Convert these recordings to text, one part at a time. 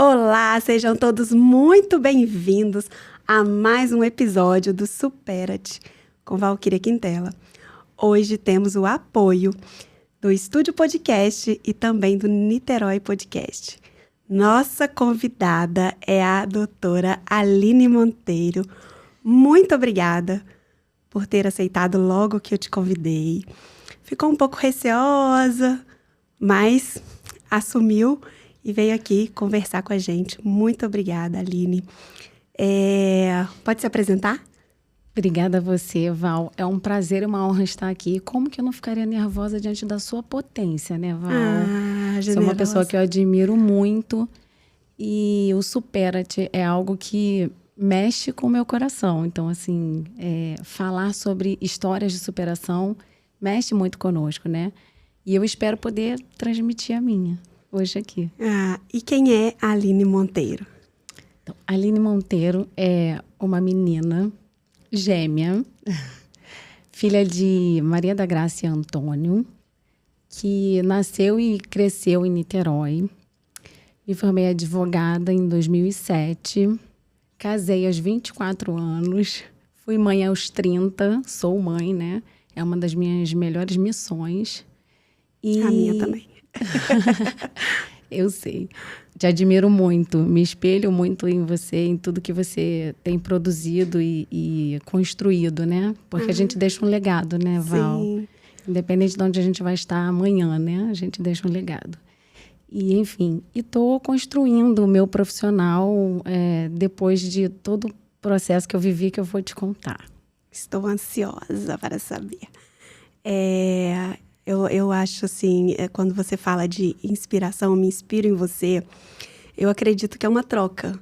Olá, sejam todos muito bem-vindos a mais um episódio do Supera-te com Valquíria Quintela. Hoje temos o apoio do Estúdio Podcast e também do Niterói Podcast. Nossa convidada é a doutora Aline Monteiro. Muito obrigada por ter aceitado logo que eu te convidei. Ficou um pouco receosa, mas assumiu e veio aqui conversar com a gente. Muito obrigada, Aline. Pode se apresentar? Obrigada a você, Val. É um prazer e uma honra estar aqui. Como que eu não ficaria nervosa diante da sua potência, né, Val? Você é uma pessoa que eu admiro muito e o Supera-te é algo que mexe com o meu coração. Então, assim, falar sobre histórias de superação mexe muito conosco, né? E eu espero poder transmitir a minha hoje aqui. E quem é a Aline Monteiro? Então, a Aline Monteiro é uma menina gêmea, filha de Maria da Graça e Antônio, que nasceu e cresceu em Niterói. Me formei advogada em 2007, casei aos 24 anos, fui mãe aos 30, sou mãe, né? É uma das minhas melhores missões. A minha também. Eu sei. Te admiro muito, me espelho muito em você, em tudo que você tem produzido e construído, né? Porque a gente deixa um legado, né, Val? Sim. Independente de onde a gente vai estar amanhã, né? A gente deixa um legado. E, enfim, estou construindo o meu profissional depois de todo o processo que eu vivi, que eu vou te contar. Estou ansiosa para saber. Eu acho assim, quando você fala de inspiração, me inspiro em você, eu acredito que é uma troca.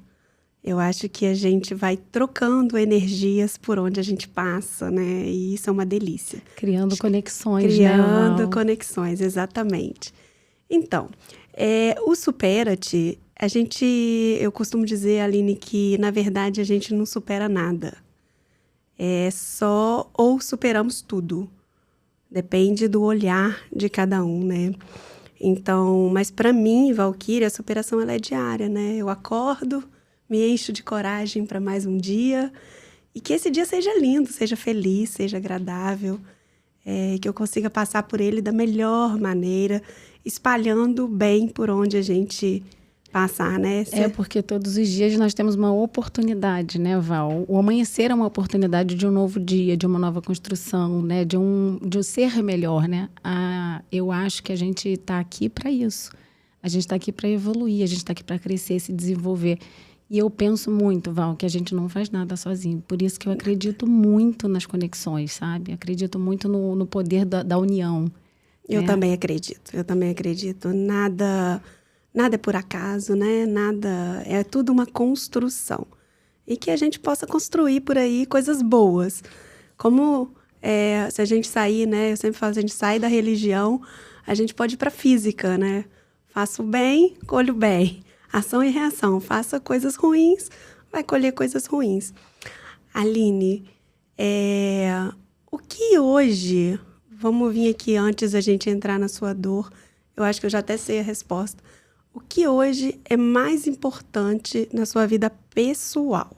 Eu acho que a gente vai trocando energias por onde a gente passa, né? E isso é uma delícia. Criando conexões, Criando né, Val? conexões, exatamente. Então, o Supera-te, eu costumo dizer, Aline, que na verdade a gente não supera nada. Só ou superamos tudo. Depende do olhar de cada um, né? Então, mas para mim, Valquíria, a superação ela é diária, né? Eu acordo, me encho de coragem para mais um dia e que esse dia seja lindo, seja feliz, seja agradável, que eu consiga passar por ele da melhor maneira, espalhando o bem por onde a gente passar, né? Porque todos os dias nós temos uma oportunidade, né, Val? O amanhecer é uma oportunidade de um novo dia, de uma nova construção, né? De um ser melhor, né? Eu acho que a gente está aqui para isso. A gente está aqui para evoluir, a gente está aqui para crescer, se desenvolver. E eu penso muito, Val, que a gente não faz nada sozinho. Por isso que eu acredito muito nas conexões, sabe? Acredito muito no poder da união. Eu também acredito. Nada é por acaso, né? Nada, é tudo uma construção. E que a gente possa construir por aí coisas boas. Como se a gente sair, né? Eu sempre falo, se a gente sair da religião, a gente pode ir para a física, né? Faça o bem, colha o bem. Ação e reação. Faça coisas ruins, vai colher coisas ruins. Aline, o que hoje... Vamos vir aqui antes da gente entrar na sua dor. Eu acho que eu já até sei a resposta. O que hoje é mais importante na sua vida pessoal?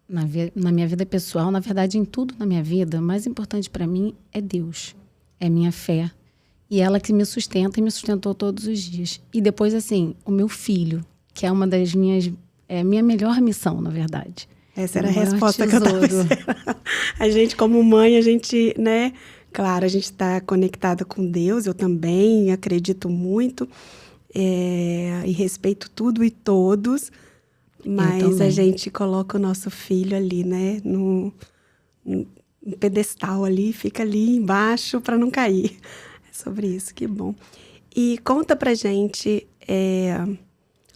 Na minha vida pessoal, na verdade, em tudo na minha vida, o mais importante para mim é Deus. É minha fé. E ela que me sustenta e me sustentou todos os dias. E depois, assim, o meu filho, que é uma das minha melhor missão, na verdade. Essa era a resposta que eu estava esperando. A gente, como mãe, a gente, né? Claro, a gente está conectada com Deus, eu também acredito muito e respeito tudo e todos, mas a gente coloca o nosso filho ali, né, no pedestal ali, fica ali embaixo para não cair. É sobre isso, que bom. E conta pra gente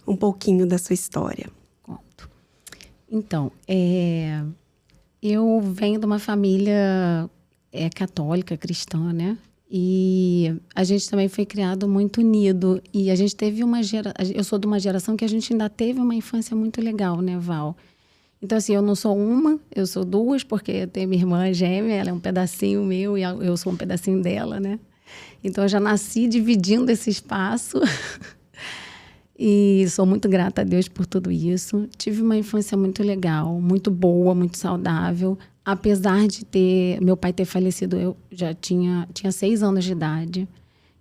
um pouquinho da sua história. Conto. Então, eu venho de uma família... católica, cristã, né? E a gente também foi criado muito unido. E a gente teve eu sou de uma geração que a gente ainda teve uma infância muito legal, né, Val? Então, assim, eu não sou uma, eu sou duas, porque eu tenho minha irmã gêmea, ela é um pedacinho meu e eu sou um pedacinho dela, né? Então, eu já nasci dividindo esse espaço. E sou muito grata a Deus por tudo isso. Tive uma infância muito legal, muito boa, muito saudável. Apesar de meu pai ter falecido, eu já tinha 6 anos de idade.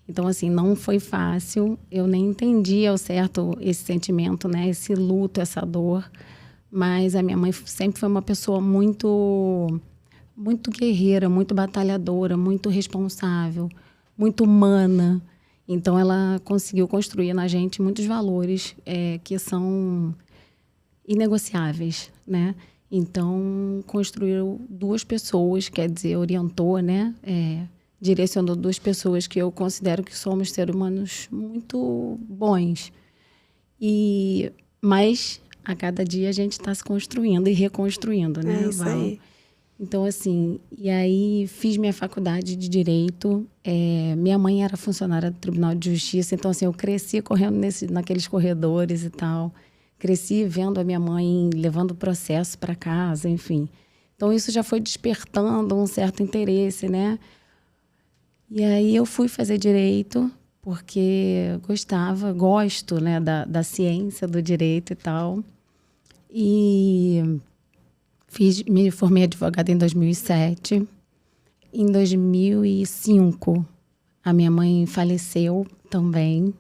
Então, assim, não foi fácil. Eu nem entendi ao certo esse sentimento, né? Esse luto, essa dor. Mas a minha mãe sempre foi uma pessoa muito, muito guerreira, muito batalhadora, muito responsável, muito humana. Então, ela conseguiu construir na gente muitos valores que são inegociáveis, né? Então, construiu 2 pessoas, quer dizer, orientou, né? Direcionou 2 pessoas que eu considero que somos seres humanos muito bons. Mas, a cada dia, a gente está se construindo e reconstruindo, né, É isso Val? aí. Então, assim, e aí fiz minha faculdade de Direito. Minha mãe era funcionária do Tribunal de Justiça, então, assim, eu cresci correndo naqueles corredores e tal. Cresci vendo a minha mãe levando o processo para casa, enfim. Então, isso já foi despertando um certo interesse, né? E aí eu fui fazer Direito, porque gosto, né, da ciência, do direito e tal. E me formei advogada em 2007. Em 2005, a minha mãe faleceu também.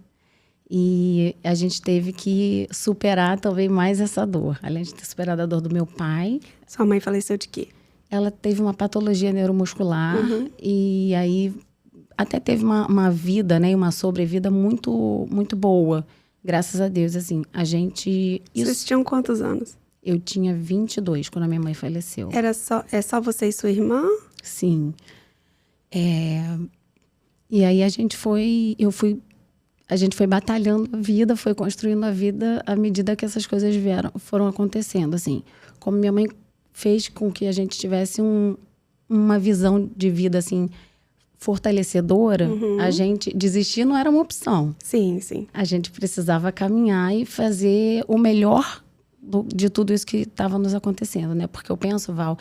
E a gente teve que superar talvez mais essa dor. Além de ter superado a dor do meu pai, Sua mãe faleceu de quê? ela teve uma patologia neuromuscular. E aí até teve uma vida, né, uma sobrevida muito, muito boa. Graças a Deus, assim. Vocês tinham quantos anos? Eu tinha 22 quando a minha mãe faleceu. É só você e sua irmã? Sim. E aí a gente foi batalhando a vida, foi construindo a vida à medida que essas coisas foram acontecendo, assim. Como minha mãe fez com que a gente tivesse uma visão de vida, assim, fortalecedora, a gente desistir não era uma opção. Sim, sim. A gente precisava caminhar e fazer o melhor de tudo isso que estava nos acontecendo, né? Porque eu penso, Val,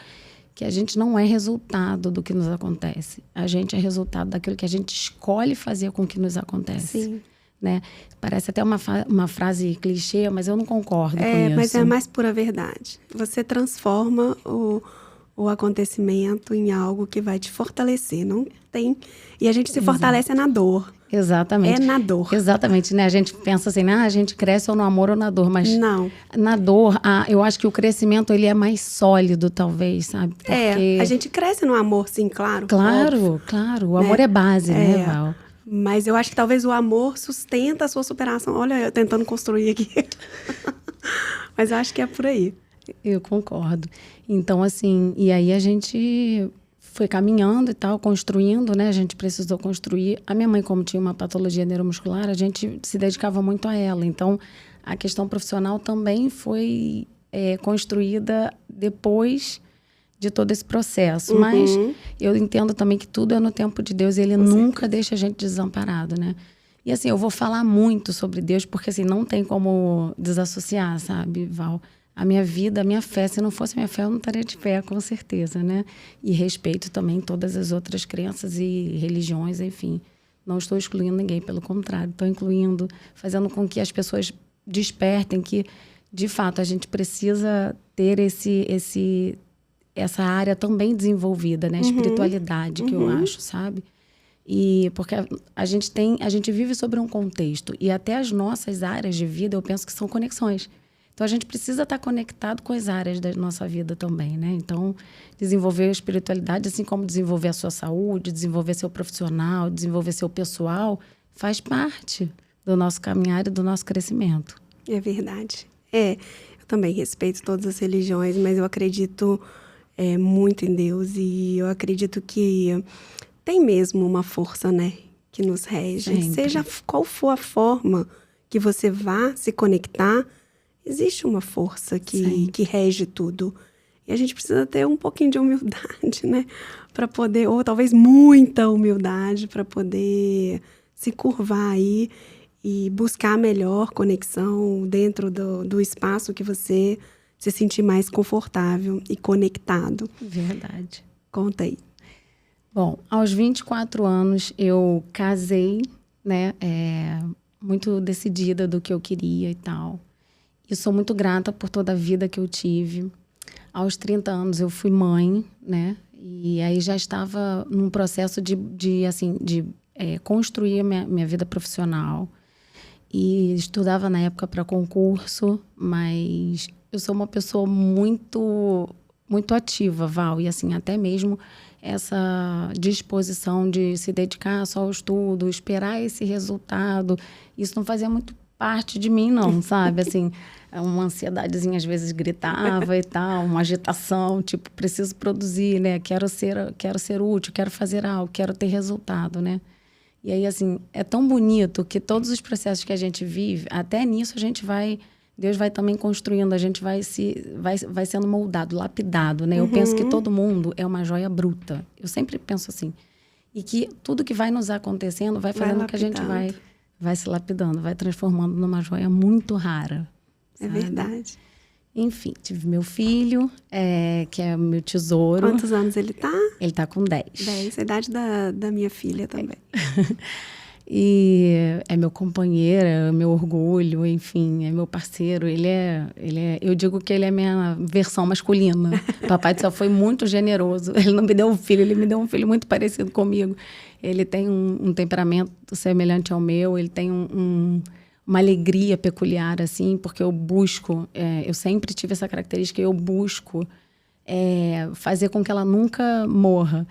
que a gente não é resultado do que nos acontece. A gente é resultado daquilo que a gente escolhe fazer com o que nos acontece. Sim. Né? Parece até uma frase clichê, mas eu não concordo com isso. Mas é a mais pura verdade. Você transforma o acontecimento em algo que vai te fortalecer. Não tem... E a gente se fortalece na dor. Exatamente. É na dor. Exatamente, né? A gente pensa assim, a gente cresce ou no amor ou na dor, mas não. Na dor, eu acho que o crescimento ele é mais sólido, talvez, sabe? Porque... a gente cresce no amor, sim, claro. Claro, óbvio, claro. O amor é base, né, Val? Mas eu acho que talvez o amor sustenta a sua superação. Olha, eu tentando construir aqui. Mas eu acho que é por aí. Eu concordo. Então, assim, e aí a gente foi caminhando e tal, construindo, né? A gente precisou construir. A minha mãe, como tinha uma patologia neuromuscular, a gente se dedicava muito a ela. Então, a questão profissional também foi construída depois de todo esse processo. Mas eu entendo também que tudo é no tempo de Deus. Ele nunca deixa a gente desamparado, né? E assim, eu vou falar muito sobre Deus, porque assim, não tem como desassociar, sabe, Val? A minha vida, a minha fé, se não fosse minha fé, eu não estaria de pé, com certeza, né? E respeito também todas as outras crenças e religiões, enfim. Não estou excluindo ninguém, pelo contrário. Estou incluindo, fazendo com que as pessoas despertem que, de fato, a gente precisa ter essa área também desenvolvida, né? Espiritualidade, que eu acho, sabe? E porque a gente vive sobre um contexto. E até as nossas áreas de vida, eu penso que são conexões. Então, a gente precisa estar conectado com as áreas da nossa vida também, né? Então, desenvolver a espiritualidade, assim como desenvolver a sua saúde, desenvolver seu profissional, desenvolver seu pessoal, faz parte do nosso caminhar e do nosso crescimento. É verdade. Eu também respeito todas as religiões, mas eu acredito muito em Deus. E eu acredito que tem mesmo uma força, né? Que nos rege. Sempre. Seja qual for a forma que você vá se conectar, existe uma força que rege tudo. E a gente precisa ter um pouquinho de humildade, né? Para poder, ou talvez muita humildade, para poder se curvar aí e buscar a melhor conexão dentro do espaço que você se sentir mais confortável e conectado. Verdade. Conta aí. Bom, aos 24 anos eu casei, né? muito decidida do que eu queria e tal. E sou muito grata por toda a vida que eu tive. Aos 30 anos eu fui mãe, né? E aí já estava num processo de construir a minha vida profissional. E estudava na época para concurso, mas eu sou uma pessoa muito, muito ativa, Val. E assim, até mesmo essa disposição de se dedicar só ao estudo, esperar esse resultado, isso não fazia muito parte de mim, não, sabe? Assim, uma ansiedadezinha às vezes gritava e tal, uma agitação, tipo, preciso produzir, né? Quero ser útil, quero fazer algo, quero ter resultado, né? E aí, assim, é tão bonito que todos os processos que a gente vive, até nisso a gente vai... Deus vai também construindo, a gente vai sendo moldado, lapidado, né? Eu penso que todo mundo é uma joia bruta. Eu sempre penso assim. E que tudo que vai nos acontecendo vai fazendo com que a gente vai se lapidando, vai transformando numa joia muito rara. É verdade. Enfim, tive meu filho, que é meu tesouro. Quantos anos ele tá? Ele tá com 10. 10, a idade da minha filha também. E é meu companheiro, é meu orgulho, enfim, é meu parceiro. Eu digo que ele é minha versão masculina. O Papai do Céu foi muito generoso. Ele não me deu um filho, ele me deu um filho muito parecido comigo. Ele tem um temperamento semelhante ao meu, ele tem uma alegria peculiar, assim, porque eu busco... eu sempre tive essa característica, eu busco fazer com que ela nunca morra.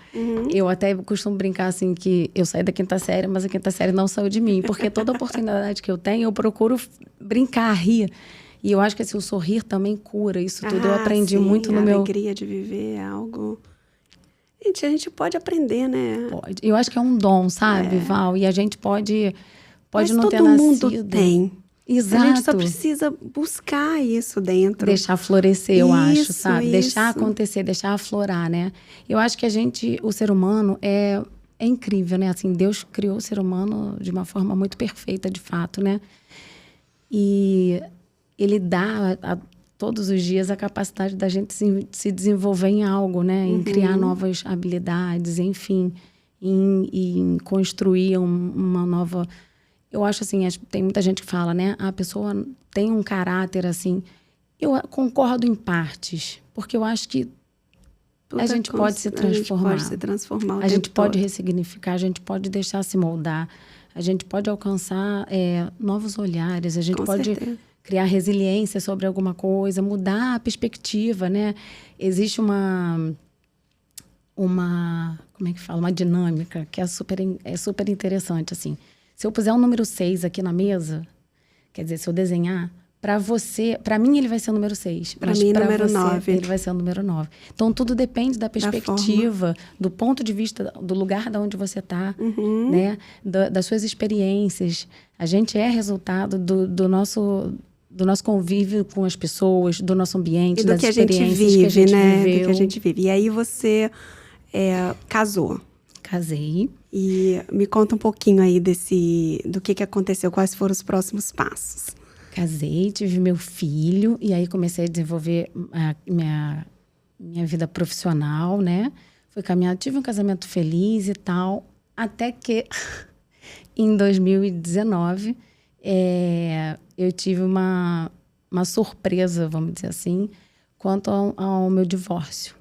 Eu até costumo brincar, assim, que eu saí da 5ª série, mas a 5ª série não saiu de mim, porque toda oportunidade que eu tenho, eu procuro brincar, rir. E eu acho que assim, o sorrir também cura isso tudo. Eu aprendi muito no meu... A alegria de viver é algo... Gente, a gente pode aprender, né? Pode. Eu acho que é um dom, sabe, Val? E a gente pode não ter nascido. Mas todo mundo tem. Exato. A gente só precisa buscar isso dentro. Deixar florescer, eu acho, sabe? Deixar acontecer, deixar aflorar, né? Eu acho que o ser humano é incrível, né? Assim, Deus criou o ser humano de uma forma muito perfeita, de fato, né? E ele dá todos os dias a capacidade da gente se desenvolver em algo, né? Em criar novas habilidades, enfim. Em construir uma nova... Eu acho assim, tem muita gente que fala, né? A pessoa tem um caráter assim. Eu concordo em partes, porque eu acho que a gente pode se transformar. A gente pode se transformar o A gente tempo pode todo. ressignificar, a gente pode deixar se moldar, a gente pode alcançar novos olhares, a gente Com pode certeza. criar resiliência sobre alguma coisa, mudar a perspectiva, né? Existe uma como é que fala? Uma dinâmica que é super interessante, assim. Se eu puser o número 6 aqui na mesa, quer dizer, se eu desenhar, para mim ele vai ser o número 6. Para mim, número 9. Ele vai ser o número 9. Então, tudo depende da perspectiva, do ponto de vista, do lugar de onde você está, né? Das suas experiências. A gente é resultado do nosso convívio com as pessoas, do nosso ambiente, das experiências que a gente viveu. Do que a gente vive. E aí você casou. Casei. E me conta um pouquinho aí do que aconteceu, quais foram os próximos passos. Casei, tive meu filho, e aí comecei a desenvolver a minha vida profissional, né? Fui caminhar, tive um casamento feliz e tal, até que em 2019 eu tive uma surpresa, vamos dizer assim, quanto ao meu divórcio.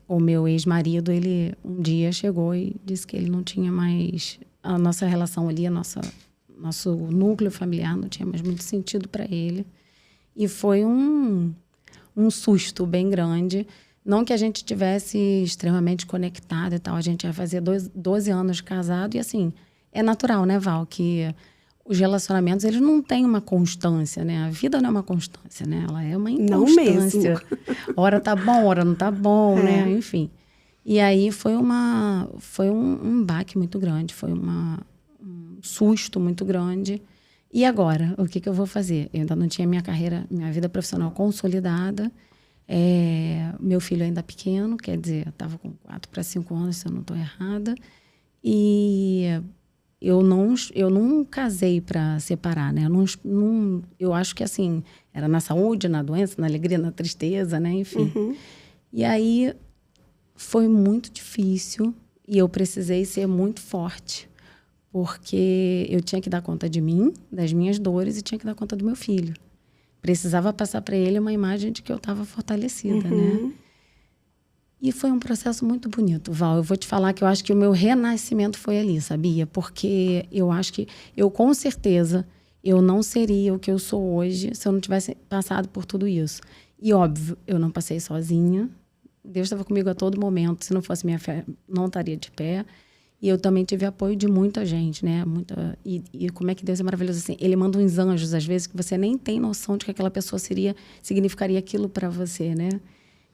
O meu ex-marido, ele um dia chegou e disse que ele não tinha mais... A nossa relação ali, nosso núcleo familiar não tinha mais muito sentido para ele. E foi um susto bem grande. Não que a gente tivesse extremamente conectado e tal. A gente ia fazer 12 anos de casado. E assim, é natural, né, Val? Que os relacionamentos, eles não têm uma constância, né? A vida não é uma constância, né? Ela é uma inconstância. Não mesmo. Hora tá bom, hora não tá bom, né? Enfim. E aí foi um baque muito grande, foi um susto muito grande. E agora? O que eu vou fazer? Eu ainda não tinha minha vida profissional consolidada. Meu filho ainda pequeno, quer dizer, eu estava com 4 para 5 anos, se eu não estou errada. E... Eu não casei para separar, né? Eu acho que, assim, era na saúde, na doença, na alegria, na tristeza, né? Enfim. E aí, foi muito difícil e eu precisei ser muito forte. porque eu tinha que dar conta de mim, das minhas dores, e tinha que dar conta do meu filho. Precisava passar para ele uma imagem de que eu estava fortalecida, né? E foi um processo muito bonito, Val. Eu vou te falar que eu acho que o meu renascimento foi ali, sabia? Porque eu acho que com certeza, eu não seria o que eu sou hoje se eu não tivesse passado por tudo isso. E, óbvio, eu não passei sozinha. Deus estava comigo a todo momento. Se não fosse minha fé, não estaria de pé. E eu também tive apoio de muita gente, né? E como é que Deus é maravilhoso assim. Ele manda uns anjos, às vezes, que você nem tem noção de que aquela pessoa significaria aquilo para você, né?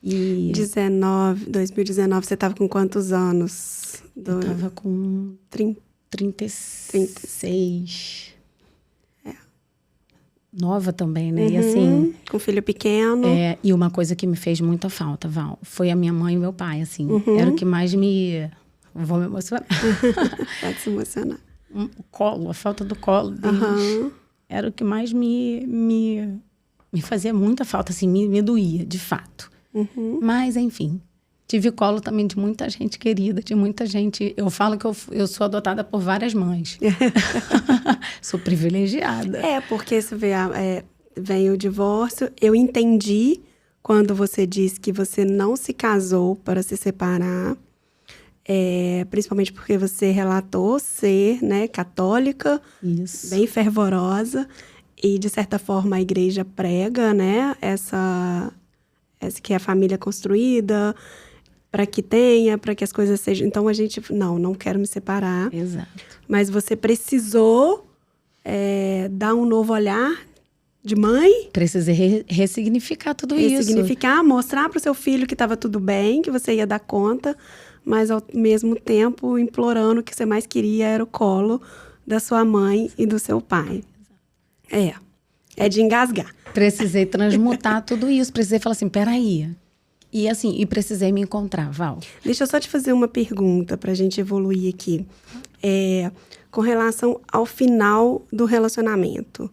E 2019, você estava com quantos anos? Eu estava com 36. Nova também, né? E assim... Com filho pequeno. E uma coisa que me fez muita falta, Val, foi a minha mãe e meu pai, assim. Era o que mais me... Vou me emocionar. Pode se emocionar. O colo, a falta do colo deles. Era o que mais me fazia muita falta, assim, me doía, de fato. Mas, enfim, tive colo também de muita gente querida, de muita gente... Eu falo que eu sou adotada por várias mães. Sou privilegiada. Porque você vê, vem o divórcio. Eu entendi quando você disse que você não se casou para se separar. Principalmente porque você relatou ser, né, católica. Isso. Bem fervorosa. E, de certa forma, a igreja prega, né, essa que é a família construída, para que as coisas sejam... Então, a gente... Não quero me separar. Exato. Mas você precisou dar um novo olhar de mãe. Precisei ressignificar tudo isso. Ressignificar, mostrar para o seu filho que estava tudo bem, que você ia dar conta, mas, ao mesmo tempo, implorando que você mais queria era o colo da sua mãe e do seu pai. É de engasgar. Precisei transmutar tudo isso. Precisei falar assim, peraí. E assim, precisei me encontrar, Val. Deixa eu só te fazer uma pergunta para a gente evoluir aqui. Com relação ao final do relacionamento.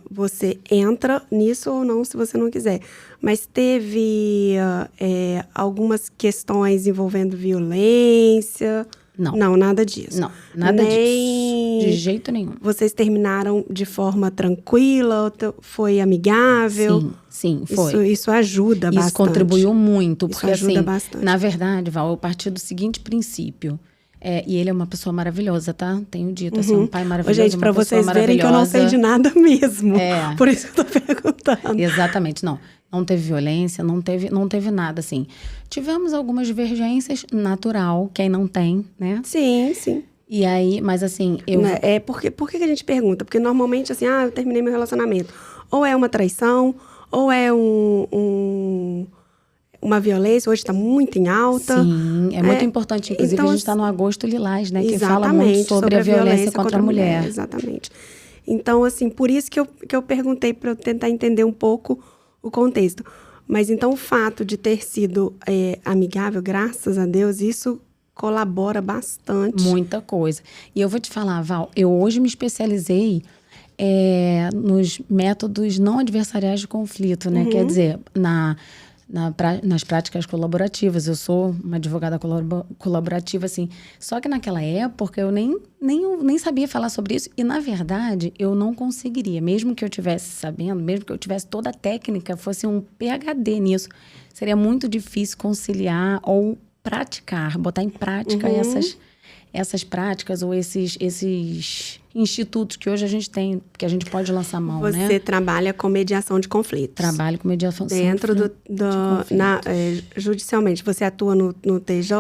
Você entra nisso ou não, se você não quiser. Mas teve algumas questões envolvendo violência... Não, nada disso. Não, nada disso. De jeito nenhum. Vocês terminaram de forma tranquila? Foi amigável? Sim, foi. Isso ajuda bastante. Isso contribuiu muito. Isso porque, ajuda assim, bastante. Na verdade, Val, eu parti do seguinte princípio. E ele é uma pessoa maravilhosa, tá? Tenho dito, assim, um pai maravilhoso, gente, para vocês verem que eu não sei de nada mesmo. Por isso que eu tô perguntando. Exatamente, não teve violência, não teve nada, assim. Tivemos algumas divergências, natural, quem não tem, né? Sim. E aí, mas assim, Por que a gente pergunta? Porque normalmente, assim, eu terminei meu relacionamento. Ou é uma traição, ou é uma violência, hoje está muito em alta. Sim, é muito importante. Inclusive, então, a gente está no Agosto Lilás, né? Que exatamente, fala muito sobre a violência contra a mulher. Exatamente. Então, assim, por isso que eu perguntei, para eu tentar entender um pouco o contexto. Mas, então, o fato de ter sido amigável, graças a Deus, isso colabora bastante. Muita coisa. E eu vou te falar, Val, eu hoje me especializei nos métodos não adversariais de conflito, né? Quer dizer, nas práticas colaborativas. Eu sou uma advogada colaborativa, assim. Só que naquela época eu nem sabia falar sobre isso. E, na verdade, eu não conseguiria. Mesmo que eu estivesse sabendo, mesmo que eu tivesse toda a técnica, fosse um PhD nisso, seria muito difícil conciliar ou praticar, botar em prática essas práticas ou esses institutos que hoje a gente tem, que a gente pode lançar mão, né? Você trabalha com mediação de conflitos. Trabalho com mediação dentro de conflitos. Judicialmente, você atua no TJ,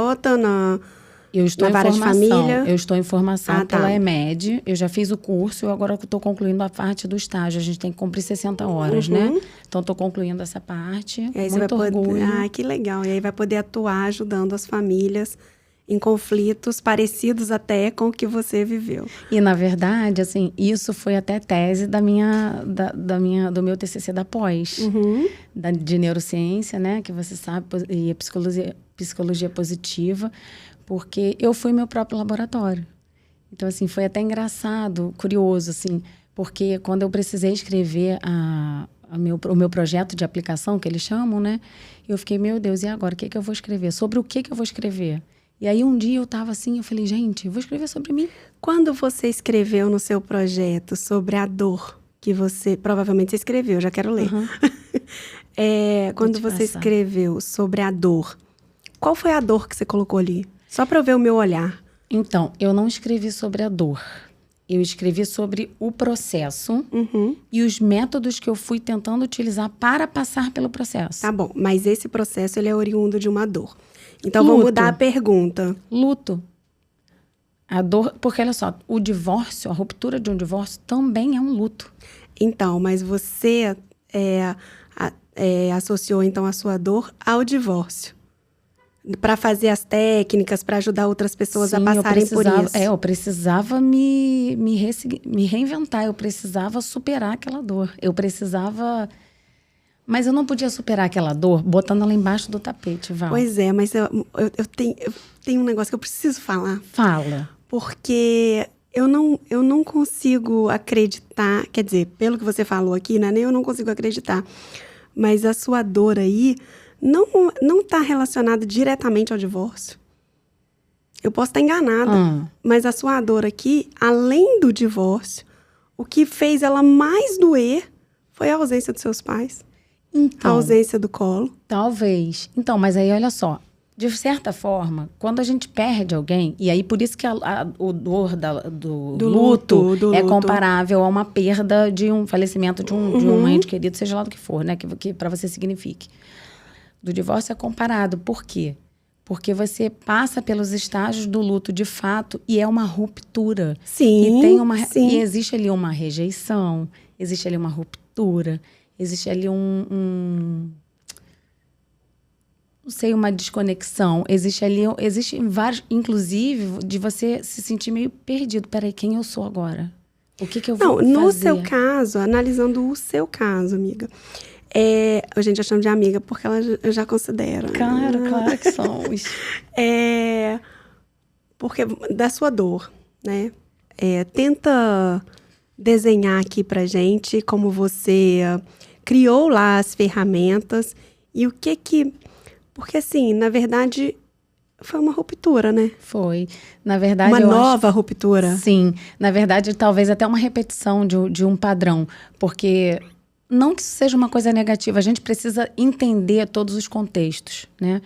eu estou na vara de família? Eu estou em formação pela EMED. Eu já fiz o curso, eu agora estou concluindo a parte do estágio. A gente tem que cumprir 60 horas, né? Então, estou concluindo essa parte. E aí muito orgulho. Que legal. E aí vai poder atuar ajudando as famílias em conflitos parecidos até com o que você viveu. E, na verdade, assim, isso foi até tese do meu TCC da pós, de neurociência, né, que você sabe, e psicologia positiva, porque eu fui meu próprio laboratório. Então, assim, foi até engraçado, curioso, assim, porque quando eu precisei escrever o meu projeto de aplicação, que eles chamam, né, eu fiquei, meu Deus, e agora, o que eu vou escrever? Sobre o que eu vou escrever? E aí um dia eu tava assim, eu falei, gente, eu vou escrever sobre mim. Quando você escreveu no seu projeto sobre a dor que você... Provavelmente você escreveu, já quero ler. Uhum. Quando você escreveu sobre a dor, qual foi a dor que você colocou ali? Só para eu ver o meu olhar. Então, eu não escrevi sobre a dor. Eu escrevi sobre o processo e os métodos que eu fui tentando utilizar para passar pelo processo. Tá bom, mas esse processo ele é oriundo de uma dor. Então, Luto. vamos mudar a pergunta. Luto. A dor... Porque, olha só, o divórcio, a ruptura de um divórcio também é um luto. Então, mas você associou, então, a sua dor ao divórcio. Para fazer as técnicas, para ajudar outras pessoas a passarem por isso. Eu precisava me reinventar. Eu precisava superar aquela dor. Eu precisava... Mas eu não podia superar aquela dor botando ela embaixo do tapete, Val. Pois é, mas eu tenho um negócio que eu preciso falar. Fala. Porque eu não consigo acreditar, quer dizer, pelo que você falou aqui, né? Nem eu não consigo acreditar. Mas a sua dor aí não está relacionada diretamente ao divórcio. Eu posso estar enganada, mas a sua dor aqui, além do divórcio, o que fez ela mais doer foi a ausência dos seus pais. Então, a ausência do colo. Talvez. Então, mas aí olha só. De certa forma, quando a gente perde alguém, e aí por isso que o dor do luto é comparável a uma perda de um falecimento de um ente querido, seja lá do que for, né? Que para você signifique. Do divórcio é comparado. Por quê? Porque você passa pelos estágios do luto de fato e é uma ruptura. Sim, e existe ali uma rejeição, existe ali uma ruptura, existe ali não sei, uma desconexão. Existe vários, inclusive, de você se sentir meio perdido. Peraí, quem eu sou agora? O que eu vou fazer? No seu caso, analisando o seu caso, amiga, a gente já chama de amiga porque eu já considero. Claro que somos. Porque da sua dor, né? Tenta desenhar aqui pra gente como você criou lá as ferramentas e o que... Porque, assim, na verdade, foi uma ruptura, né? Foi. Na verdade, uma nova ruptura. Sim. Na verdade, talvez até uma repetição de um padrão. Porque, não que isso seja uma coisa negativa, a gente precisa entender todos os contextos, né?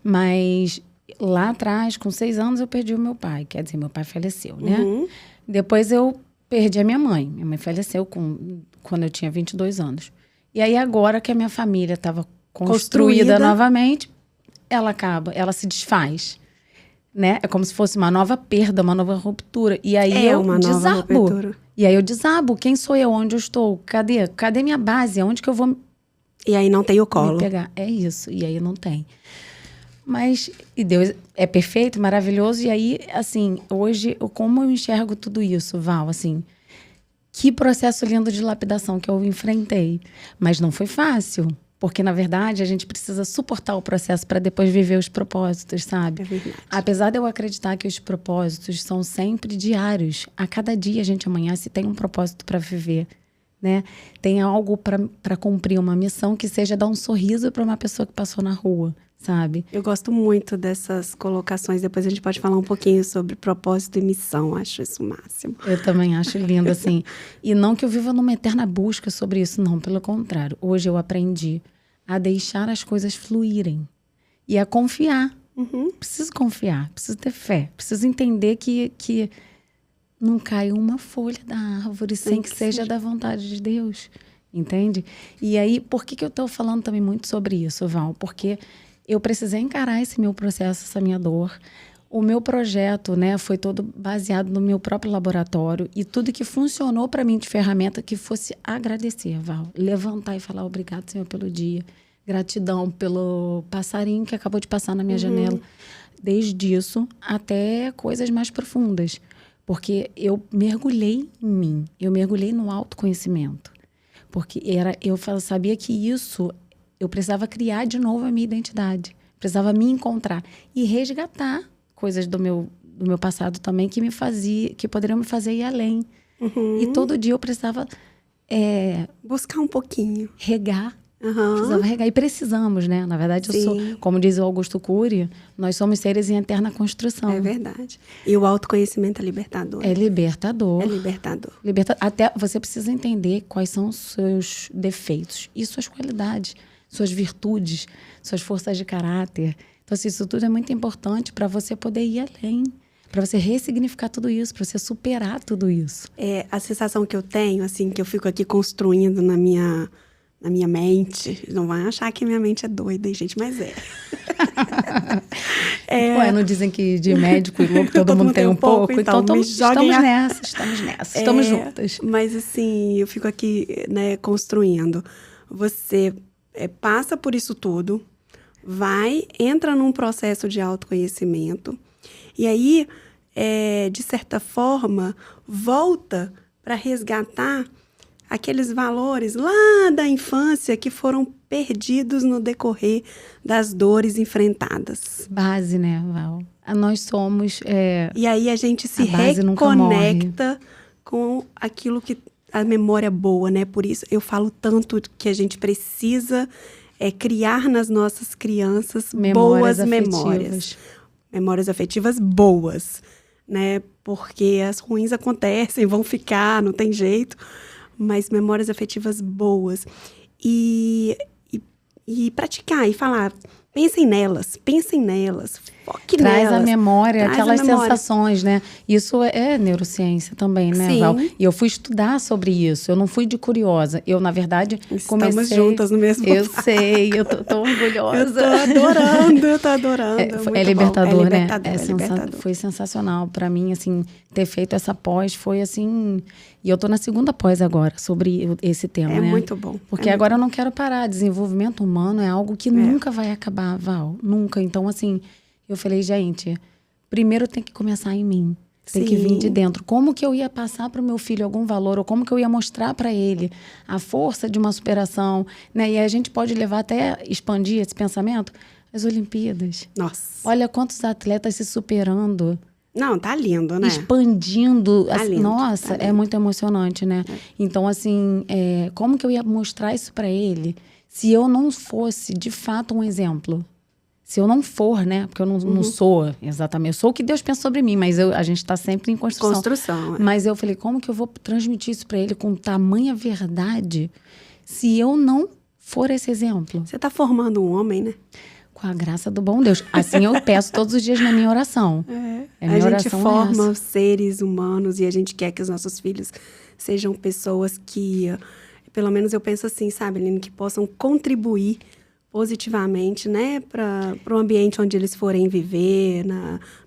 Mas, lá atrás, com 6 anos, eu perdi o meu pai. Quer dizer, meu pai faleceu, né? Depois, eu perdi a minha mãe. Minha mãe faleceu quando eu tinha 22 anos. E aí, agora que a minha família estava construída novamente, ela se desfaz, né? É como se fosse uma nova perda, uma nova ruptura. E aí eu desabo. E aí eu desabo. Quem sou eu? Onde eu estou? Cadê minha base? Aonde que eu vou... E aí não tem o colo. Me pegar. É isso. E aí não tem. Mas, e Deus é perfeito, maravilhoso. E aí, assim, hoje, como eu enxergo tudo isso, Val, assim... Que processo lindo de lapidação que eu enfrentei. Mas não foi fácil. Porque, na verdade, a gente precisa suportar o processo para depois viver os propósitos, sabe? É verdade. Apesar de eu acreditar que os propósitos são sempre diários. A cada dia a gente amanhece e tem um propósito para viver, né? Tem algo para cumprir, uma missão que seja dar um sorriso para uma pessoa que passou na rua, sabe? Eu gosto muito dessas colocações. Depois a gente pode falar um pouquinho sobre propósito e missão. Acho isso o máximo. Eu também acho lindo, assim. E não que eu viva numa eterna busca sobre isso, não. Pelo contrário. Hoje eu aprendi a deixar as coisas fluírem. E a confiar. Preciso confiar, preciso ter fé. Preciso entender que não cai uma folha da árvore sem que seja da vontade de Deus. Entende? E aí, por que eu estou falando também muito sobre isso, Val? Porque eu precisei encarar esse meu processo, essa minha dor. O meu projeto, né, foi todo baseado no meu próprio laboratório. E tudo que funcionou para mim de ferramenta que fosse agradecer, Val. Levantar e falar obrigado, Senhor, pelo dia. Gratidão pelo passarinho que acabou de passar na minha janela. Desde isso até coisas mais profundas. Porque eu mergulhei em mim. Eu mergulhei no autoconhecimento. Porque eu sabia que isso... Eu precisava criar de novo a minha identidade. Precisava me encontrar. E resgatar coisas do meu passado também que poderiam me fazer ir além. E todo dia eu precisava... buscar um pouquinho. Regar Precisava regar. E precisamos, né? Na verdade, eu sou, como diz o Augusto Cury, nós somos seres em eterna construção. É verdade. E o autoconhecimento é libertador. É libertador. É libertador. Até você precisa entender quais são os seus defeitos e suas qualidades, suas virtudes, suas forças de caráter. Então, assim, isso tudo é muito importante para você poder ir além, para você ressignificar tudo isso, para você superar tudo isso. A sensação que eu tenho, assim, que eu fico aqui construindo na minha mente, não vai achar que minha mente é doida, hein, gente, mas é. Ué, não dizem que de médico e louco todo mundo tem um pouco? Então estamos nessa, estamos juntas. Mas assim, eu fico aqui, né, construindo. Você passa por isso tudo, entra num processo de autoconhecimento, e aí, de certa forma, volta para resgatar aqueles valores lá da infância que foram perdidos no decorrer das dores enfrentadas. Base, né, Val? Nós somos... E aí a gente se reconecta com aquilo que... A memória boa, né? Por isso eu falo tanto que a gente precisa criar nas nossas crianças boas memórias. Memórias afetivas boas, né? Porque as ruins acontecem, vão ficar, não tem jeito. Mas memórias afetivas boas. E praticar, e falar, pensem nelas, foque nelas. Traz a memória, aquelas sensações, né? Isso é neurociência também, né, Val? E eu fui estudar sobre isso, eu não fui de curiosa. Eu, na verdade, Estamos juntas no mesmo Eu sei, eu tô orgulhosa. Eu tô adorando. É libertador, né? Libertador. Foi sensacional para mim, assim, ter feito essa pós, foi assim... E eu tô na segunda pós agora, sobre esse tema, né? É muito bom. Porque agora eu não quero parar. Desenvolvimento humano é algo que nunca vai acabar, Val. Nunca. Então, assim, eu falei, gente, primeiro tem que começar em mim. Tem que vir de dentro. Como que eu ia passar para o meu filho algum valor? Ou como que eu ia mostrar para ele a força de uma superação? Né? E a gente pode levar até expandir esse pensamento. As Olimpíadas. Nossa. Olha quantos atletas se superando. Não, tá lindo, né? Expandindo. Tá lindo, nossa, é muito emocionante, né? Então, assim, como que eu ia mostrar isso para ele se eu não fosse, de fato, um exemplo? Se eu não for, né? Porque eu não sou exatamente. Eu sou o que Deus pensa sobre mim, mas a gente está sempre em construção. Mas eu falei, como que eu vou transmitir isso para ele com tamanha verdade se eu não for esse exemplo? Você tá formando um homem, né? Com a graça do bom Deus. Assim eu peço todos os dias na minha oração. A gente forma seres humanos e a gente quer que os nossos filhos sejam pessoas que, pelo menos eu penso assim, sabe, Aline, que possam contribuir positivamente, né, para o ambiente onde eles forem viver,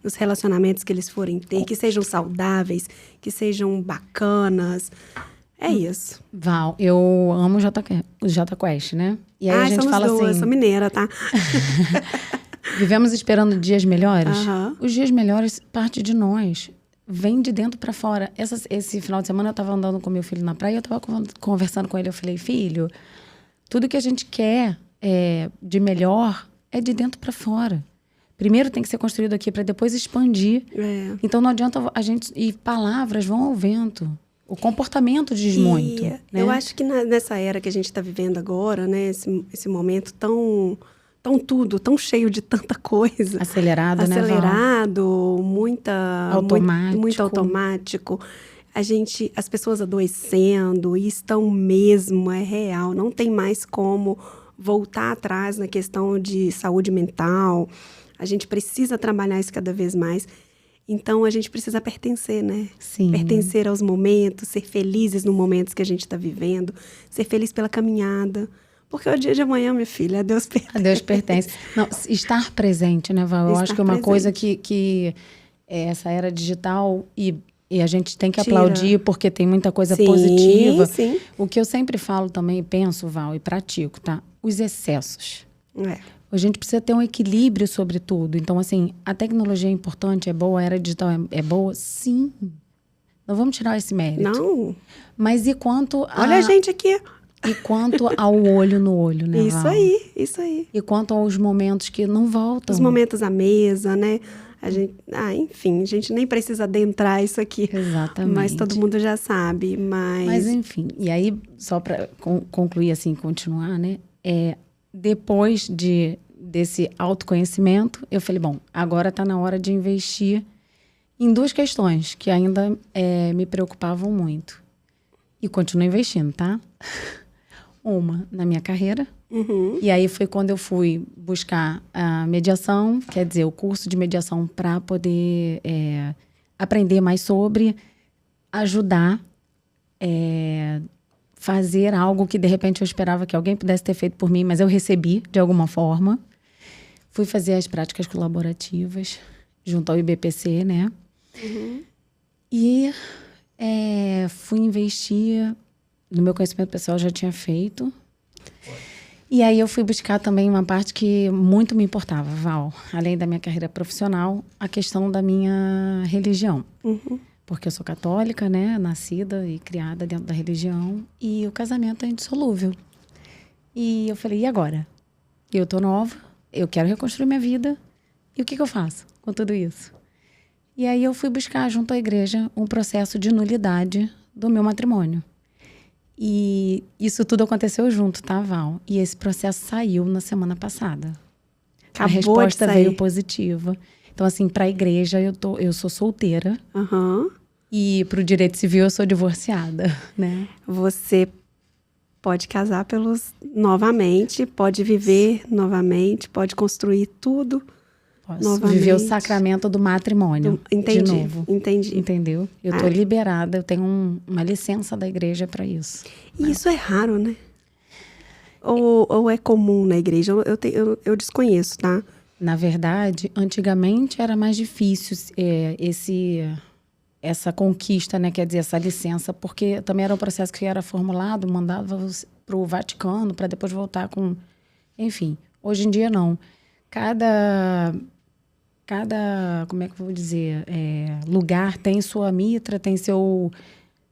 nos relacionamentos que eles forem ter, que sejam saudáveis, que sejam bacanas. É isso. Val, eu amo o Jota Quest, né? E aí a gente fala assim... Eu sou mineira, tá? Vivemos esperando dias melhores? Uhum. Os dias melhores partem de nós. Vem de dentro para fora. Esse final de semana eu estava andando com meu filho na praia e eu estava conversando com ele. Eu falei, filho, tudo que a gente quer de melhor é de dentro para fora. Primeiro tem que ser construído aqui para depois expandir. Então não adianta a gente... E palavras vão ao vento. O comportamento diz muito. Né? Eu acho que nessa era que a gente está vivendo agora, né? Esse momento tão cheio de tanta coisa. Acelerado, né, Val? Muito automático. As pessoas adoecendo, e estão mesmo, é real. Não tem mais como voltar atrás na questão de saúde mental. A gente precisa trabalhar isso cada vez mais. Então, a gente precisa pertencer, né? Sim. Pertencer aos momentos, ser felizes nos momentos que a gente está vivendo, ser feliz pela caminhada. Porque o dia de amanhã, minha filha, a Deus pertence. A Deus pertence. Não, estar presente, né, Val? Eu acho que é uma coisa que essa era digital e a gente tem que aplaudir porque tem muita coisa positiva. Sim. O que eu sempre falo também, penso, Val, e pratico, tá? Os excessos. A gente precisa ter um equilíbrio sobre tudo. Então, assim, a tecnologia é importante, é boa, a era digital é boa? Sim. Não vamos tirar esse mérito. Não. Mas e quanto Olha a gente aqui. E quanto ao olho no olho, né, Val? Isso aí. E quanto aos momentos que não voltam. Os momentos à mesa, né? Enfim, a gente nem precisa adentrar isso aqui. Exatamente. Mas todo mundo já sabe, Mas enfim, e aí, só para concluir assim, continuar, né? depois desse autoconhecimento, eu falei, bom, agora está na hora de investir em 2 questões que ainda me preocupavam muito. E continuo investindo, tá? Uma, na minha carreira. E aí foi quando eu fui buscar a mediação, quer dizer, o curso de mediação para poder aprender mais sobre, ajudar, fazer algo que de repente eu esperava que alguém pudesse ter feito por mim, mas eu recebi de alguma forma. Fui fazer as práticas colaborativas junto ao IBPC, né? E fui investir no meu conhecimento pessoal, já tinha feito. E aí eu fui buscar também uma parte que muito me importava, Val, além da minha carreira profissional, a questão da minha religião. Porque eu sou católica, né? Nascida e criada dentro da religião. E o casamento é indissolúvel. E eu falei, e agora? Eu tô nova, eu quero reconstruir minha vida. E o que eu faço com tudo isso? E aí eu fui buscar junto à igreja um processo de nulidade do meu matrimônio. E isso tudo aconteceu junto, tá, Val? E esse processo saiu na semana passada. A resposta veio positiva. Então, assim, para a igreja, eu sou solteira. E para o direito civil, eu sou divorciada, né? Você pode casar novamente, pode viver novamente, pode construir tudo novamente. Viver o sacramento do matrimônio de novo. Entendi. Entendeu? Eu tô liberada, eu tenho uma licença da igreja para isso. E isso é raro, né? Ou é comum na igreja? Eu desconheço, tá? Na verdade, antigamente era mais difícil essa conquista, né? Quer dizer, essa licença, porque também era um processo que era formulado, mandava para o Vaticano para depois voltar com... Enfim, hoje em dia não. Cada como é que eu vou dizer, lugar tem sua mitra, tem seu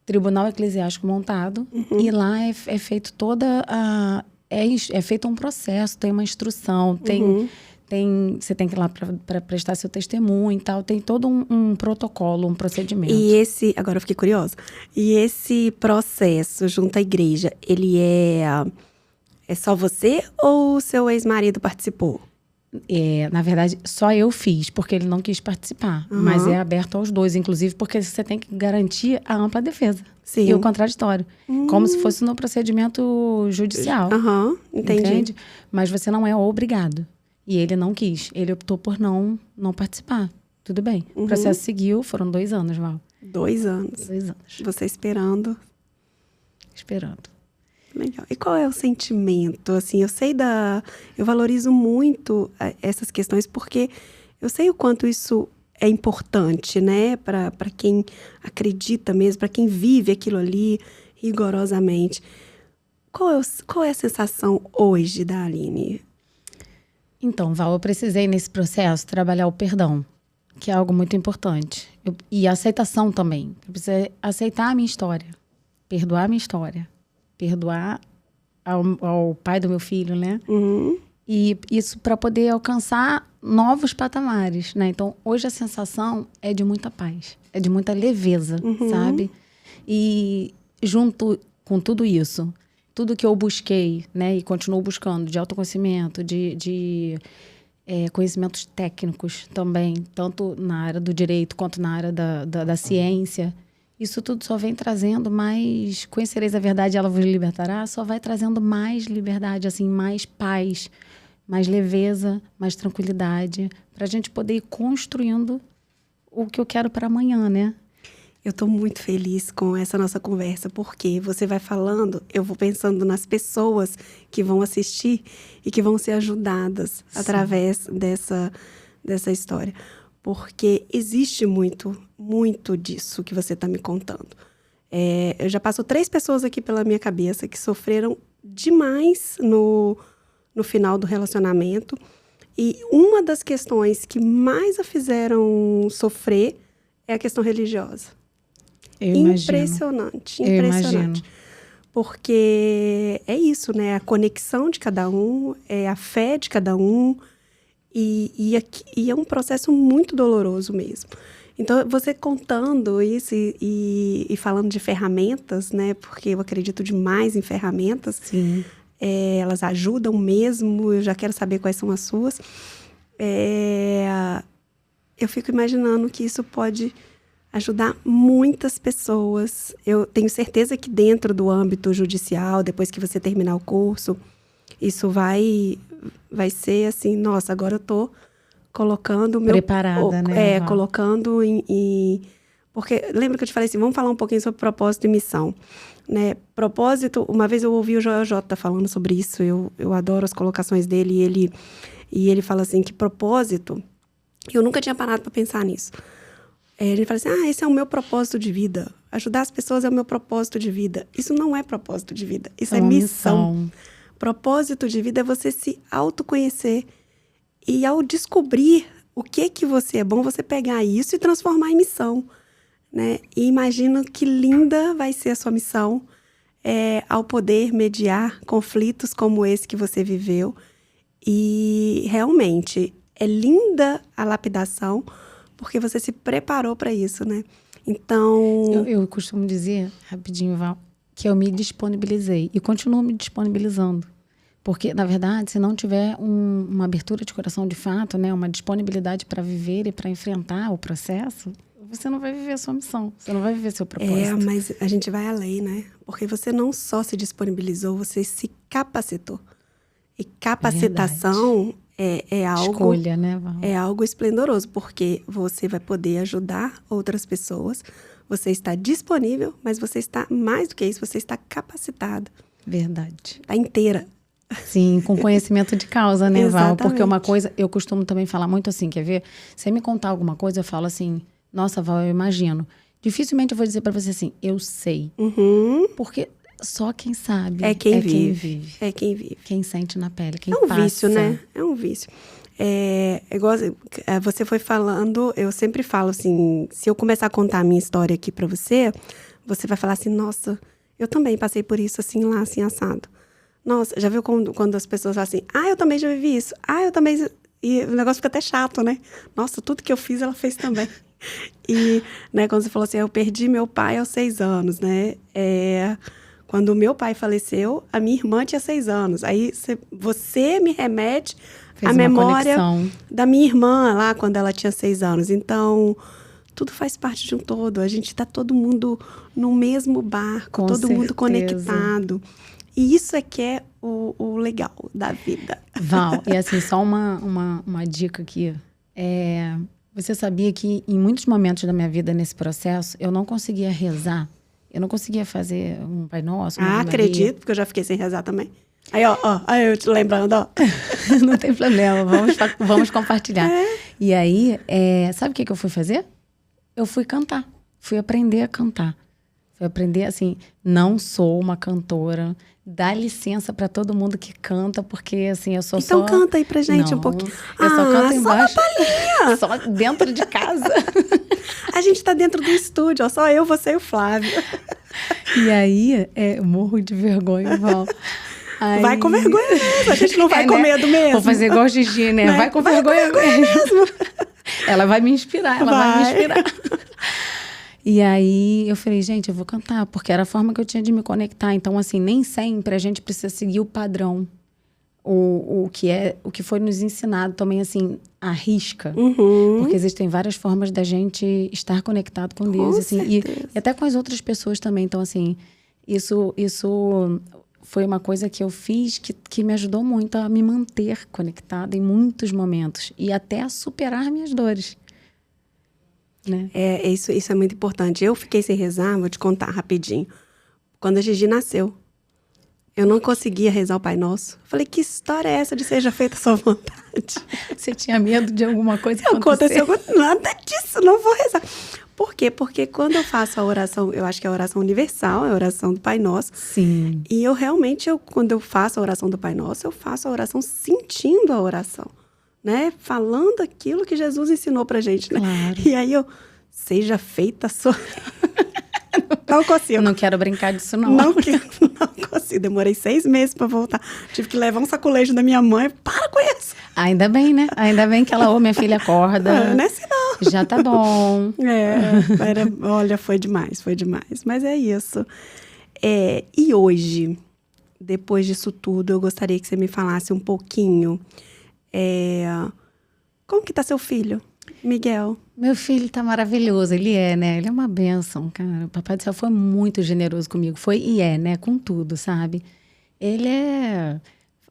tribunal eclesiástico montado, e lá é feito é feito um processo, tem uma instrução, você tem que ir lá para prestar seu testemunho e tal, tem todo um protocolo, um procedimento. E agora eu fiquei curiosa, e esse processo junto à igreja, ele é só você ou o seu ex-marido participou? Na verdade, só eu fiz, porque ele não quis participar. Mas é aberto aos 2, inclusive, porque você tem que garantir a ampla defesa. Sim. E o contraditório. Como se fosse no procedimento judicial. Entendi. Entende? Mas você não é obrigado. E ele não quis. Ele optou por não participar. Tudo bem. O processo seguiu, foram 2 anos, Val. 2 anos. 2 anos. Você esperando. Legal. E qual é o sentimento? Assim, eu valorizo muito essas questões porque eu sei o quanto isso é importante, né? Para quem acredita mesmo, para quem vive aquilo ali rigorosamente. Qual é a sensação hoje da Aline? Então, Val, eu precisei nesse processo trabalhar o perdão, que é algo muito importante. E a aceitação também. Eu precisei aceitar a minha história, perdoar a minha história. Perdoar ao pai do meu filho, né? E isso para poder alcançar novos patamares, né? Então, hoje a sensação é de muita paz, é de muita leveza, sabe? E junto com tudo isso, tudo que eu busquei, né? E continuo buscando, de autoconhecimento, de conhecimentos técnicos também, tanto na área do direito quanto na área da ciência. Isso tudo só vem trazendo mais... Conhecereis a verdade, ela vos libertará. Só vai trazendo mais liberdade, assim, mais paz, mais leveza, mais tranquilidade. Para a gente poder ir construindo o que eu quero para amanhã, né? Eu estou muito feliz com essa nossa conversa, porque você vai falando, eu vou pensando nas pessoas que vão assistir e que vão ser ajudadas através dessa história. Porque existe muito, muito disso que você está me contando. Eu já passo 3 pessoas aqui pela minha cabeça que sofreram demais no final do relacionamento. E uma das questões que mais a fizeram sofrer é a questão religiosa. Eu imagino. Impressionante. Imagino. Porque é isso, né? A conexão de cada um, é a fé de cada um. E é um processo muito doloroso mesmo. Então, você contando isso e falando de ferramentas, né? Porque eu acredito demais em ferramentas. Sim. elas ajudam mesmo, eu já quero saber quais são as suas. Eu fico imaginando que isso pode ajudar muitas pessoas. Eu tenho certeza que dentro do âmbito judicial, depois que você terminar o curso, isso vai ser assim, nossa, agora eu tô colocando o meu... Preparada, né? Colocando porque lembra que eu te falei assim, vamos falar um pouquinho sobre propósito e missão, né? Propósito, uma vez eu ouvi o Joel J falando sobre isso, eu adoro as colocações dele, e ele fala assim que propósito, eu nunca tinha parado para pensar nisso. Ele fala assim, esse é o meu propósito de vida, ajudar as pessoas é o meu propósito de vida. Isso não é propósito de vida, isso é missão. Propósito de vida é você se autoconhecer e ao descobrir o que você é bom, você pegar isso e transformar em missão, né? E imagina que linda vai ser a sua missão ao poder mediar conflitos como esse que você viveu. E realmente é linda a lapidação porque você se preparou para isso, né? Então... Eu costumo dizer, rapidinho, Val, que eu me disponibilizei e continuo me disponibilizando. Porque, na verdade, se não tiver uma abertura de coração de fato, né, uma disponibilidade para viver e para enfrentar o processo, você não vai viver a sua missão, você não vai viver seu propósito. Mas a gente vai além, né? Porque você não só se disponibilizou, você se capacitou. E capacitação é algo... Escolha, né, Val? É algo esplendoroso, porque você vai poder ajudar outras pessoas, você está disponível, mas você está, mais do que isso, você está capacitada. Verdade. Está inteira. Sim, com conhecimento de causa, né, Val? Exatamente. Porque uma coisa, eu costumo também falar muito assim, quer ver? Você me contar alguma coisa, eu falo assim, nossa, Val, eu imagino. Dificilmente eu vou dizer pra você assim, eu sei. Uhum. Porque só quem sabe É quem vive. É quem vive. Quem sente na pele, quem passa. É um passa. vício, né? É um vício. Igual você foi falando, eu sempre falo assim, se eu começar a contar a minha história aqui pra você, você vai falar assim, nossa, eu também passei por isso, assim, lá, assim, assado. Nossa, já viu quando as pessoas falam assim, eu também já vivi isso, eu também... E o negócio fica até chato, né? Nossa, tudo que eu fiz, ela fez também. E, né, quando você falou assim, eu perdi meu pai aos 6 anos, né? Quando o meu pai faleceu, a minha irmã tinha 6 anos. Aí você me remete à memória da minha irmã lá, quando ela tinha 6 anos. Então, tudo faz parte de um todo. A gente tá todo mundo no mesmo barco, todo mundo conectado. E isso é que é o legal da vida. Val, e assim, só uma dica aqui. Você sabia que em muitos momentos da minha vida, nesse processo, eu não conseguia rezar. Eu não conseguia fazer um Pai Nosso, uma acredito, porque eu já fiquei sem rezar também. Aí, aí eu te lembrando, ó. Não tem problema, vamos compartilhar. E aí, sabe o que eu fui fazer? Eu fui cantar, fui aprender a cantar. Fui aprender, assim, não sou uma cantora, dá licença pra todo mundo que canta, porque, assim, eu sou então canta aí pra gente um pouquinho. Eu só canto embaixo. Só só dentro de casa. A gente tá dentro do estúdio, ó, só eu, você e o Flávio. E aí, morro de vergonha, Val. Aí... Vai com vergonha mesmo, a gente não vai com medo mesmo. Vou fazer igual Gigi, né? Vai com vergonha mesmo. Ela vai me inspirar, E aí, eu falei, gente, eu vou cantar, porque era a forma que eu tinha de me conectar. Então, assim, nem sempre a gente precisa seguir o padrão. O que foi nos ensinado também, assim, à risca. Uhum. Porque existem várias formas da gente estar conectado com Deus. Assim, e até com as outras pessoas também. Então, assim, isso foi uma coisa que eu fiz que me ajudou muito a me manter conectada em muitos momentos. E até a superar minhas dores. Né? Isso é muito importante. Eu fiquei sem rezar, vou te contar rapidinho. Quando a Gigi nasceu, eu não conseguia rezar o Pai Nosso. Falei, que história é essa de seja feita a sua vontade? Você tinha medo de alguma coisa acontecer? Aconteceu nada disso, não vou rezar. Por quê? Porque quando eu faço a oração, eu acho que é a oração universal, é a oração do Pai Nosso. Sim. E eu realmente, quando eu faço a oração do Pai Nosso, eu faço a oração sentindo a oração. Né? Falando aquilo que Jesus ensinou pra gente, né? Claro. E aí seja feita a sua... Não consigo. Eu não quero brincar disso, não. Não consigo. Demorei 6 meses pra voltar. Tive que levar um saculejo da minha mãe. Para com isso. Ainda bem, né? Ainda bem que ela, minha filha, acorda. Não é assim, não. Já tá bom. Olha, foi demais. Mas é isso. E hoje, depois disso tudo, eu gostaria que você me falasse um pouquinho. Como que tá seu filho, Miguel? Meu filho tá maravilhoso, ele é, né? Ele é uma bênção, cara. O Papai do Céu foi muito generoso comigo. Foi e é, né? Com tudo, sabe? Ele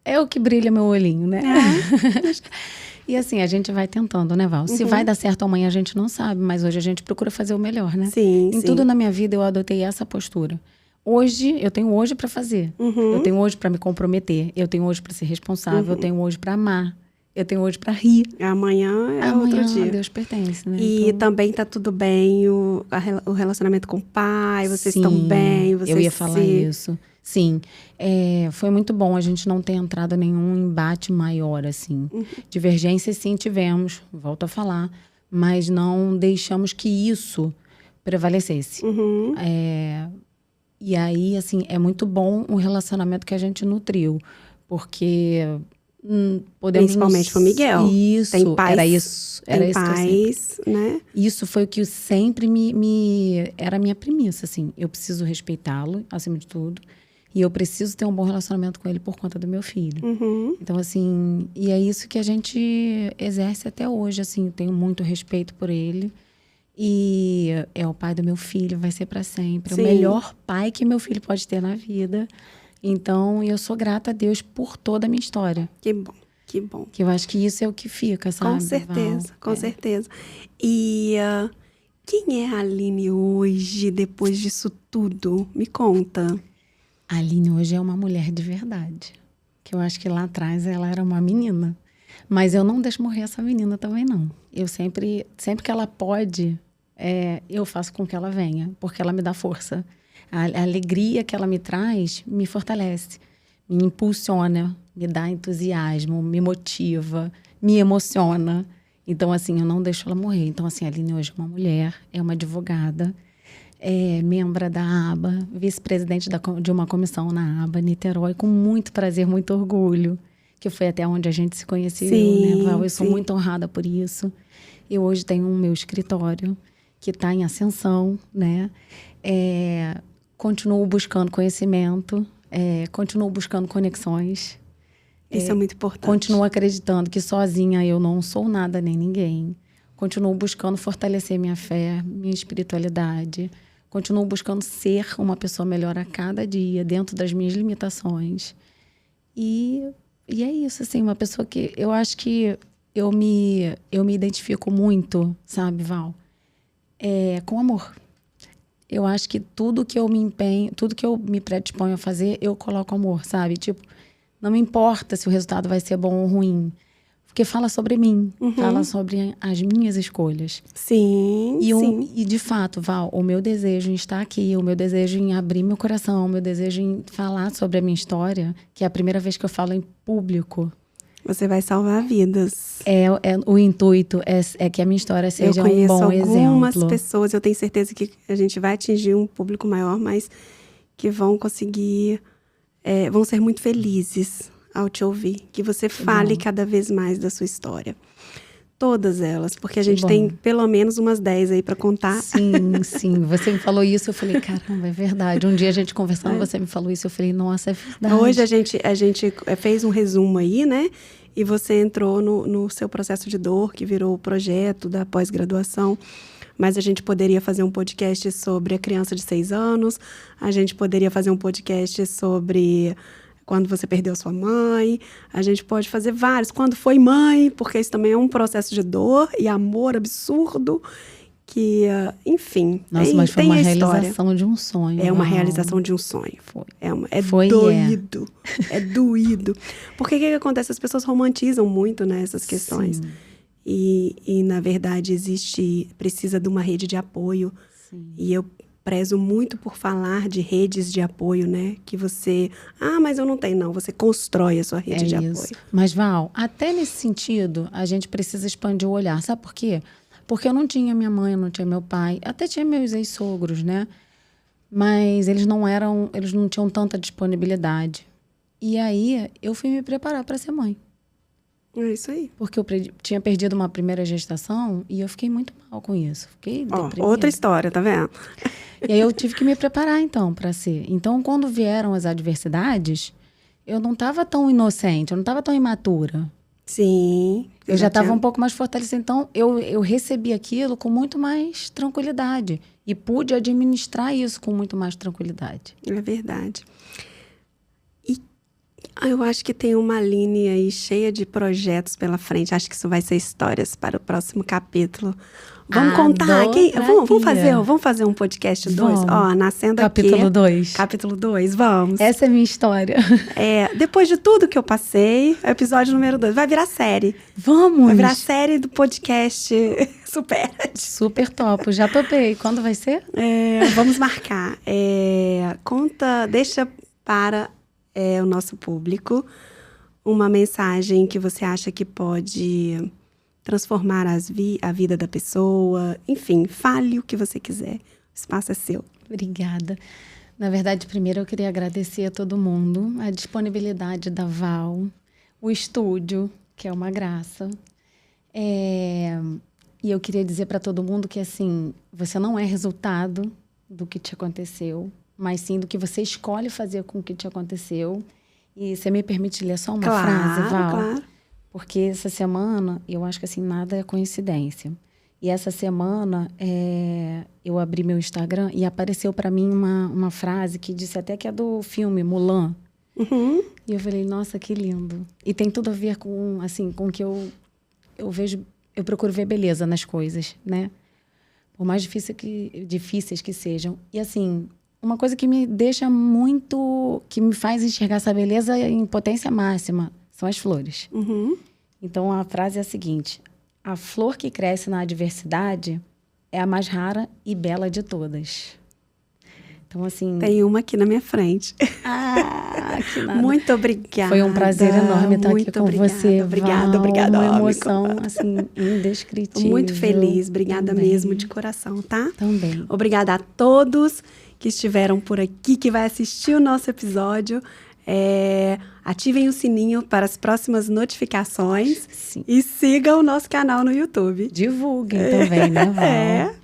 é o que brilha meu olhinho, né? E assim, a gente vai tentando, né, Val? Se vai dar certo amanhã, a gente não sabe. Mas hoje a gente procura fazer o melhor, né? Sim, Em tudo na minha vida, eu adotei essa postura. Hoje, eu tenho hoje pra fazer. Eu tenho hoje pra me comprometer. Eu tenho hoje pra ser responsável. Eu tenho hoje pra amar. Eu tenho hoje pra rir. Amanhã é outro dia. Deus pertence, né? E Então, também tá tudo bem, o relacionamento com o pai, vocês estão bem, vocês eu ia falar isso. Sim, foi muito bom a gente não ter entrado em nenhum embate maior, assim. Divergências, sim, tivemos, volto a falar, mas não deixamos que isso prevalecesse. E aí, assim, é muito bom o relacionamento que a gente nutriu, porque podemos... Principalmente com o Miguel. Isso, tem paz, era isso. Era tem isso paz, né? Isso foi o que sempre era a minha premissa, assim. Eu preciso respeitá-lo, acima de tudo. E eu preciso ter um bom relacionamento com ele por conta do meu filho. Então, assim... E é isso que a gente exerce até hoje, assim. Eu tenho muito respeito por ele. E é o pai do meu filho, vai ser para sempre. Sim. O melhor pai que meu filho pode ter na vida. Então, eu sou grata a Deus por toda a minha história. Que bom, que bom. Que eu acho que isso é o que fica, sabe, Com certeza, Val? com certeza. E quem é a Aline hoje, depois disso tudo? Me conta. A Aline hoje é uma mulher de verdade. Que eu acho que lá atrás ela era uma menina. Mas eu não deixo morrer essa menina também, não. Eu sempre que ela pode, eu faço com que ela venha. Porque ela me dá força. A alegria que ela me traz me fortalece. Me impulsiona, me dá entusiasmo, me motiva, me emociona. Então, assim, eu não deixo ela morrer. Então, assim, a Aline hoje é uma mulher, é uma advogada, é membro da ABA, vice-presidente de uma comissão na ABA, Niterói, com muito prazer, muito orgulho, que foi até onde a gente se conheceu, sim, né, Val? Eu sou sim. muito honrada por isso. Eu hoje tenho o meu escritório, que está em ascensão, né? Continuo buscando conhecimento, continuo buscando conexões. Isso é muito importante. Continuo acreditando que sozinha eu não sou nada nem ninguém. Continuo buscando fortalecer minha fé, minha espiritualidade. Continuo buscando ser uma pessoa melhor a cada dia, dentro das minhas limitações. E é isso, assim, uma pessoa que eu acho que eu me identifico muito, sabe, Val? Com amor. Eu acho que tudo que eu me empenho, tudo que eu me predisponho a fazer, eu coloco amor, sabe? Tipo, não me importa se o resultado vai ser bom ou ruim. Porque fala sobre mim, fala sobre as minhas escolhas. Sim, sim. E de fato, Val, o meu desejo em estar aqui, o meu desejo em abrir meu coração, o meu desejo em falar sobre a minha história, que é a primeira vez que eu falo em público. Você vai salvar vidas. O intuito é que a minha história seja um bom exemplo. Eu conheço algumas pessoas, eu tenho certeza que a gente vai atingir um público maior, mas que vão conseguir, vão ser muito felizes ao te ouvir. Que você fale cada vez mais da sua história. Todas elas, porque a gente tem pelo menos umas 10 aí para contar. Sim, sim. Você me falou isso, eu falei, caramba, é verdade. Um dia a gente conversando, você me falou isso, eu falei, nossa, é verdade. Hoje a gente fez um resumo aí, né? E você entrou no seu processo de dor, que virou o projeto da pós-graduação. Mas a gente poderia fazer um podcast sobre a criança de 6 anos. A gente poderia fazer um podcast sobre quando você perdeu sua mãe. A gente pode fazer vários. Quando foi mãe, porque isso também é um processo de dor e amor absurdo. Que, enfim, nossa, mas foi uma realização de um sonho. É uma realização de um sonho. Foi. Foi doído. É doído. Porque o que acontece? As pessoas romantizam muito, né, essas questões. Sim. E, na verdade, precisa de uma rede de apoio. Sim. E eu prezo muito por falar de redes de apoio, né? Que você... mas eu não tenho, não. Você constrói a sua rede de apoio. Mas, Val, até nesse sentido, a gente precisa expandir o olhar. Sabe por quê? Porque eu não tinha minha mãe, eu não tinha meu pai. Até tinha meus ex-sogros, né? Mas eles não tinham tanta disponibilidade. E aí, eu fui me preparar para ser mãe. É isso aí. Porque eu tinha perdido uma primeira gestação e eu fiquei muito mal com isso. Fiquei deprimida. Outra história, tá vendo? E aí eu tive que me preparar, então, para ser. Então, quando vieram as adversidades, eu não estava tão inocente, eu não estava tão imatura. Sim. Eu já estava um pouco mais fortalecida. Então, eu recebi aquilo com muito mais tranquilidade. E pude administrar isso com muito mais tranquilidade. É verdade. E eu acho que tem uma linha aí cheia de projetos pela frente. Acho que isso vai ser histórias para o próximo capítulo. Vamos contar aqui? Vamos fazer um podcast 2? Ó, nascendo capítulo aqui. 2. Capítulo 2, vamos. Essa é a minha história. Depois de tudo que eu passei, episódio número 2. Vai virar série. Vamos! Vai virar série do podcast Super. Super top. Já topei. Quando vai ser? Vamos marcar. Deixa para o nosso público uma mensagem que você acha que pode transformar a vida da pessoa. Enfim, fale o que você quiser. O espaço é seu. Obrigada. Na verdade, primeiro eu queria agradecer a todo mundo, a disponibilidade da Val, o estúdio, que é uma graça. E eu queria dizer para todo mundo que, assim, você não é resultado do que te aconteceu, mas sim do que você escolhe fazer com o que te aconteceu. E você me permite ler só uma frase, Val? Claro. Porque essa semana, eu acho que assim, nada é coincidência. E essa semana, eu abri meu Instagram e apareceu para mim uma frase que disse até que é do filme Mulan. Uhum. E eu falei, nossa, que lindo. E tem tudo a ver com, assim, com que eu vejo, eu procuro ver beleza nas coisas, né? Por mais difíceis que sejam. E assim, uma coisa que me deixa muito, que me faz enxergar essa beleza em potência máxima, são as flores. Uhum. Então, a frase é a seguinte: a flor que cresce na adversidade é a mais rara e bela de todas. Então, assim... Tem uma aqui na minha frente. Que nada. Muito obrigada. Foi um prazer enorme estar aqui com você, Obrigada. Uma emoção, assim, indescritível. Muito feliz. Obrigada mesmo, de coração, tá? Também. Obrigada a todos que estiveram por aqui, que vai assistir o nosso episódio. Ativem o sininho para as próximas notificações. Sim. E sigam o nosso canal no YouTube. Divulguem também, né, Val?